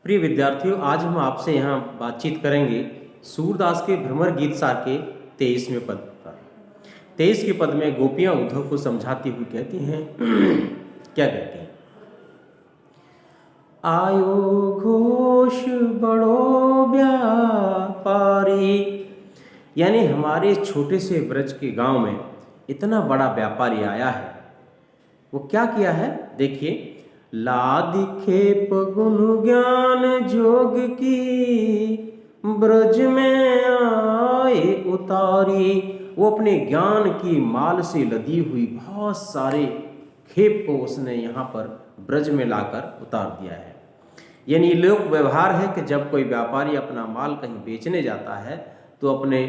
प्रिय विद्यार्थियों, आज हम आपसे यहाँ बातचीत करेंगे सूरदास के भ्रमर गीत सार के 23वें पद पर। 23 के पद में गोपियाँ उद्धव को समझाती हुई कहती हैं क्या कहती हैं? आयो घोष बड़ो व्यापारी, यानी हमारे छोटे से ब्रज के गांव में इतना बड़ा व्यापारी आया है। वो क्या किया है देखिए। लाद खेप गुण ज्ञान जोग की, ब्रज में आए उतारी। वो अपने ज्ञान की माल से लदी हुई बहुत सारे खेप को उसने यहाँ पर ब्रज में लाकर उतार दिया है। यानी लोक व्यवहार है कि जब कोई व्यापारी अपना माल कहीं बेचने जाता है तो अपने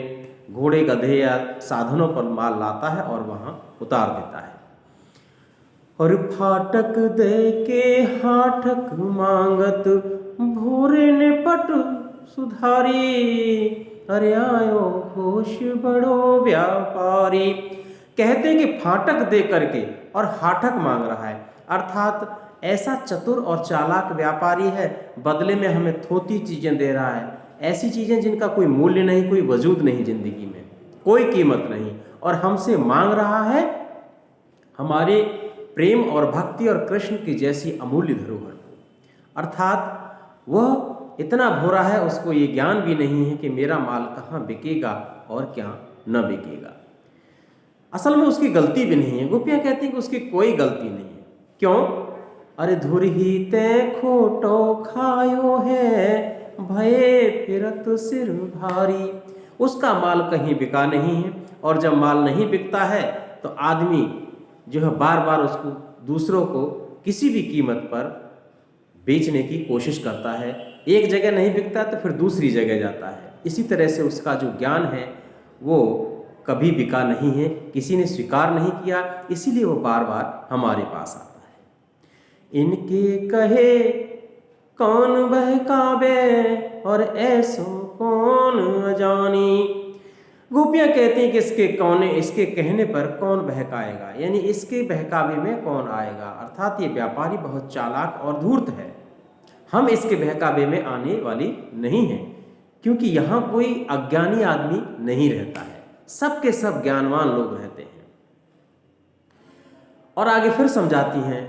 घोड़े गधे या साधनों पर माल लाता है और वहाँ उतार देता है। और फाटक दे के हाटक मांगत, भोरे ने पट सुधारी। अरे आयो घोष बड़ो व्यापारी, कहते हैं कि फाटक दे करके और हाटक मांग रहा है, अर्थात ऐसा चतुर और चालाक व्यापारी है, बदले में हमें थोती चीज़ें दे रहा है, ऐसी चीज़ें जिनका कोई मूल्य नहीं, कोई वजूद नहीं, जिंदगी में कोई कीमत नहीं, और हमसे मांग रहा है हमारे प्रेम और भक्ति और कृष्ण की जैसी अमूल्य धरोहर को। अर्थात वह इतना भोरा है, उसको ये ज्ञान भी नहीं है कि मेरा माल कहाँ बिकेगा और क्या न बिकेगा। असल में उसकी गलती भी नहीं है। गोपियाँ कहती हैं कि उसकी कोई गलती नहीं है। क्यों? अरे धुर ही ते खोटो खायो है, भये फिरत सिर भारी। उसका माल कहीं बिका नहीं है, और जब माल नहीं बिकता है तो आदमी जो है बार बार उसको दूसरों को किसी भी कीमत पर बेचने की कोशिश करता है। एक जगह नहीं बिकता तो फिर दूसरी जगह जाता है। इसी तरह से उसका जो ज्ञान है वो कभी बिका नहीं है, किसी ने स्वीकार नहीं किया, इसीलिए वो बार बार हमारे पास आता है। इनके कहे कौन बहकावे, और ऐसो कौन अजानी। गोपियाँ कहती हैं कि इसके कहने पर कौन बहकाएगा, यानी इसके बहकावे में कौन आएगा। अर्थात ये व्यापारी बहुत चालाक और धूर्त है, हम इसके बहकावे में आने वाली नहीं हैं, क्योंकि यहाँ कोई अज्ञानी आदमी नहीं रहता है, सबके सब ज्ञानवान लोग रहते हैं। और आगे फिर समझाती हैं,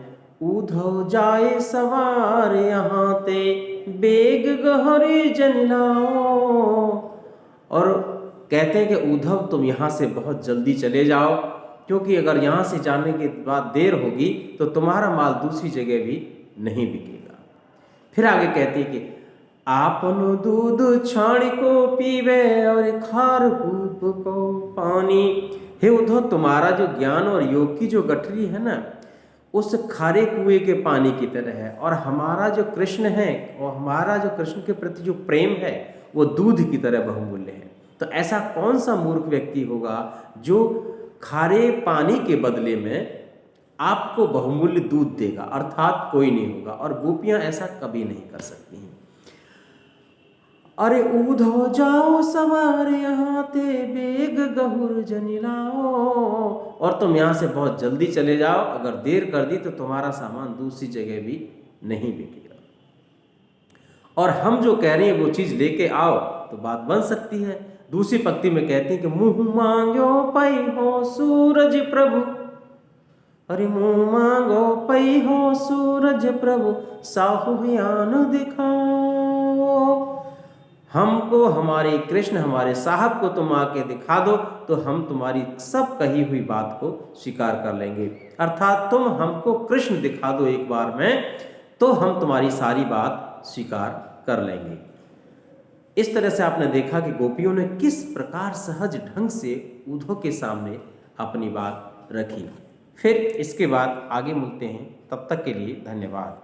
उधव जाए सवार यहाँ ते, बेग गहरे जन लाओ। और कहते हैं कि उद्धव तुम यहाँ से बहुत जल्दी चले जाओ, क्योंकि अगर यहाँ से जाने के बाद देर होगी तो तुम्हारा माल दूसरी जगह भी नहीं बिकेगा। फिर आगे कहते हैं कि आपन दूध छाण को पीवे, और खार कूप को पानी। हे उद्धव, तुम्हारा जो ज्ञान और योग की जो गठरी है ना, उस खारे कुएं के पानी की तरह है, और हमारा जो कृष्ण है और हमारा जो कृष्ण के प्रति जो प्रेम है वो दूध की तरह बहुमूल्य है। तो ऐसा कौन सा मूर्ख व्यक्ति होगा जो खारे पानी के बदले में आपको बहुमूल्य दूध देगा? अर्थात कोई नहीं होगा, और गोपियां ऐसा कभी नहीं कर सकती हैं। अरे उधो जाओ सवार यहाँ ते, बेग गहुर जनिलाओ। और तुम यहाँ से बहुत जल्दी चले जाओ, अगर देर कर दी तो तुम्हारा सामान दूसरी जगह भी नहीं बिकेगा। और हम जो कह रहे हैं वो चीज़ लेके आओ तो बात बन सकती है। दूसरी पंक्ति में कहती हैं कि मुँह मांगो पै हो सूरज प्रभु। अरे मुँह मांगो पै हो सूरज प्रभु, साहुयान दिखाओ। हमको हमारे कृष्ण, हमारे साहब को तुम आके दिखा दो तो हम तुम्हारी सब कही हुई बात को स्वीकार कर लेंगे। अर्थात तुम हमको कृष्ण दिखा दो एक बार में, तो हम तुम्हारी सारी बात स्वीकार कर लेंगे। इस तरह से आपने देखा कि गोपियों ने किस प्रकार सहज ढंग से उद्धव के सामने अपनी बात रखी। फिर इसके बाद आगे मिलते हैं, तब तक के लिए धन्यवाद।